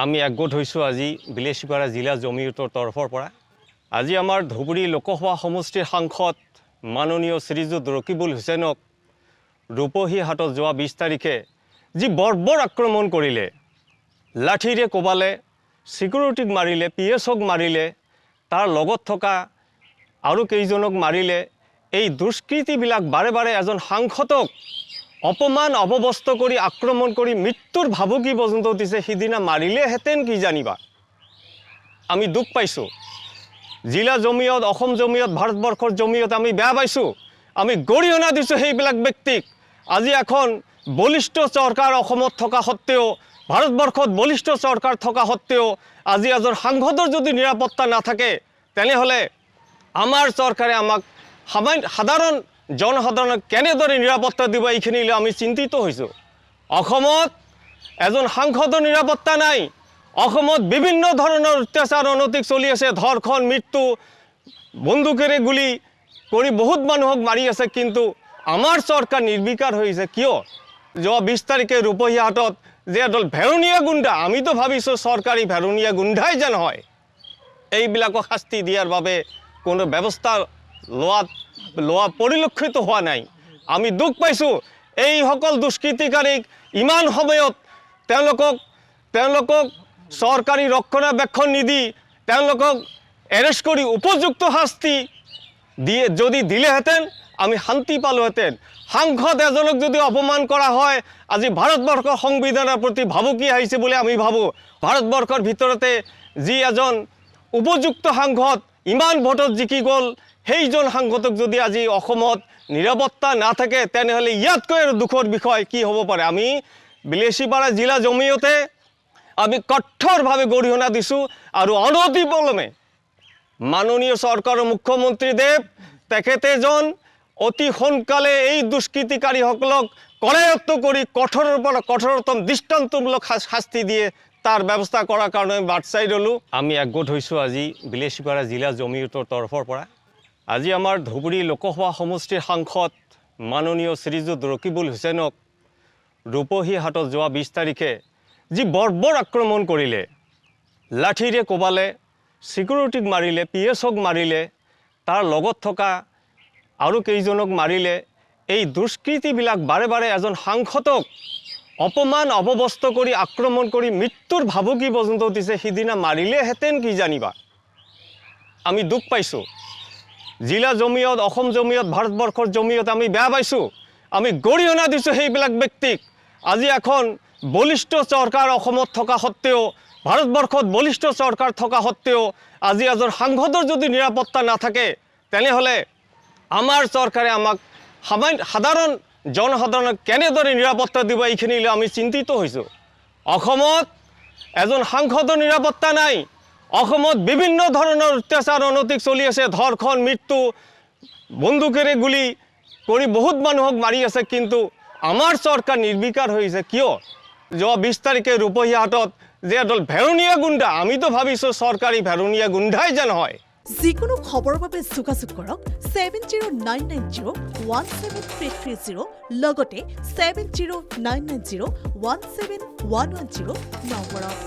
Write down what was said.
আমি একগোট হৈছোঁ আজি বিলেচিপাৰা জিলা জমিয়তৰ তৰফৰ পৰা। আজি আমাৰ ধুবুৰী লোকসভা সমষ্টিৰ সাংসদ মাননীয় শ্ৰীযুত ৰকিবুল হুছেইনক ৰূপহী হাটত যোৱা 20 তাৰিখে যি বৰ্বৰ আক্ৰমণ কৰিলে, লাঠিৰে কোবালে, সিকিউৰিটিক মাৰিলে, পিএছক মাৰিলে, তাৰ লগত থকা আৰু কেইজনক মাৰিলে। এই দুষ্কৃতিবিলাক বাৰে বাৰে এজন সাংসদক অপমান অপবস্ত কৰি আক্ৰমণ কৰি মৃত্যুৰ ভাবুকি পৰ্যন্ত দিছে। সিদিনা মাৰিলেহেঁতেন কি জানিবা। আমি দুখ পাইছোঁ। জিলা জমিয়ত, অসম জমিয়ত, ভাৰতবৰ্ষৰ জমিয়ত আমি বেয়া পাইছোঁ। আমি গৰিহণা দিছোঁ সেইবিলাক ব্যক্তিক। আজি এখন বলিষ্ঠ চৰকাৰ অসমত থকা সত্ত্বেও, ভাৰতবৰ্ষত বলিষ্ঠ চৰকাৰ থকা সত্ত্বেও আজি এজন সাংসদৰ যদি নিৰাপত্তা নাথাকে, তেনেহ'লে আমাৰ চৰকাৰে আমাক সাধাৰণ জনসাধাৰণক কেনেদৰে নিৰাপত্তা দিব, এইখিনিলৈ আমি চিন্তিত হৈছোঁ। অসমত এজন সাংসদৰ নিৰাপত্তা নাই। অসমত বিভিন্ন ধৰণৰ অত্যাচাৰ অনৈতিক চলি আছে। ধৰ্ষণ, মৃত্যু, বন্দুকেৰে গুলি কৰি বহুত মানুহক মাৰি আছে। কিন্তু আমাৰ চৰকাৰ নিৰ্বিকাৰ হৈছে কিয়? যোৱা 20 তাৰিখে ৰূপহী হাটত যে এডাল ভেৰুণীয়া গুণ্ডা, আমিতো ভাবিছোঁ চৰকাৰী ভেৰুণীয়া গুণ্ডাই যেন হয়, এইবিলাকক শাস্তি দিয়াৰ বাবে কোনো ব্যৱস্থা লোৱা পৰিলক্ষিত হোৱা নাই। আমি দুখ পাইছোঁ। এইসকল দুষ্কৃতিকাৰীক ইমান সময়ত তেওঁলোকক চৰকাৰী ৰক্ষণাবেক্ষণ নিদি তেওঁলোকক এৰেষ্ট কৰি উপযুক্ত শাস্তি যদি দিলেহেঁতেন আমি শান্তি পালোহেঁতেন। সাংসদ এজনক যদি অপমান কৰা হয়, আজি ভাৰতবৰ্ষৰ সংবিধানৰ প্ৰতি ভাবুকি আহিছে বুলি আমি ভাবোঁ। ভাৰতবৰ্ষৰ ভিতৰতে যি এজন উপযুক্ত সাংসদ ইমান ভোটত জিকি গ'ল, সেইজন সাংসদক যদি আজি অসমত নিৰাপত্তা নাথাকে, তেনেহ'লে ইয়াতকৈ আৰু দুখৰ বিষয় কি হ'ব পাৰে। আমি বিলেচিপাৰা জিলা জমিয়তে আমি কঠোৰভাৱে গৰিহণা দিছোঁ আৰু অনতিপলমে মাননীয় চৰকাৰৰ মুখ্যমন্ত্ৰীদেৱ তেখেতে এজন অতি সোনকালে এই দুষ্কৃতিকাৰীসকলক কৰায়ত্ব কৰি কঠোৰৰ পৰা কঠোৰতম দৃষ্টান্তমূলক শাস্তি দিয়ে তাৰ ব্যৱস্থা কৰাৰ কাৰণে আমি বাট চাই ৰ'লোঁ। আমি একগোট হৈছোঁ আজি বিলেচিপাৰা জিলা জমিয়তৰ তৰফৰ পৰা। আজি আমাৰ ধুবুৰী লোকসভা সমষ্টিৰ সাংসদ মাননীয় শ্ৰীযুত ৰকিবুল হুছেইনক ৰূপহী হাটত যোৱা 20 তাৰিখে যি বৰ্বৰ আক্ৰমণ কৰিলে, লাঠিৰে কোবালে, সিকিউৰিটিক মাৰিলে, পিএছক মাৰিলে, তাৰ লগত থকা আৰু কেইজনক মাৰিলে। এই দুষ্কৃতিবিলাক বাৰে বাৰে এজন সাংসদক অপমান অপবস্ত কৰি আক্ৰমণ কৰি মৃত্যুৰ ভাবুকি পৰ্যন্ত দিছে। সিদিনা মাৰিলেহেঁতেন কি জানিবা। আমি দুখ পাইছোঁ। জিলা জমিয়ত, অসম জমিয়ত, ভাৰতবৰ্ষৰ জমিয়ত আমি বেয়া পাইছোঁ। আমি গৰিহণা দিছোঁ সেইবিলাক ব্যক্তিক। আজি এখন বলিষ্ঠ চৰকাৰ অসমত থকা সত্ত্বেও, ভাৰতবৰ্ষত বলিষ্ঠ চৰকাৰ থকা সত্ত্বেও আজি এজন সাংসদৰ যদি নিৰাপত্তা নাথাকে, তেনেহ'লে আমাৰ চৰকাৰে আমাক সাধাৰণ জনসাধাৰণক কেনেদৰে নিৰাপত্তা দিব, এইখিনিলৈ আমি চিন্তিত হৈছোঁ। অসমত এজন সাংসদৰ নিৰাপত্তা নাই। অসমত বিভিন্ন ধৰণৰ অত্যাচাৰ অনৈতিক চলি আছে। ধৰ্ষণ, মৃত্যু, বন্দুকেৰে গুলি কৰি বহুত মানুহক মাৰি আছে। কিন্তু আমাৰ চৰকাৰ নিৰ্বিকাৰ হৈছে কিয়? যোৱা 20 তাৰিখে ৰূপহী হাটত যে এডাল ভেৰুণীয়া গুণ্ডা, আমিতো ভাবিছোঁ চৰকাৰী ভেৰুণীয়া গুণ্ডাই যেন হয়। যিকোনো খবৰৰ বাবে যোগাযোগ কৰক 7099017330 লগতে 7099017110 নম্বৰত।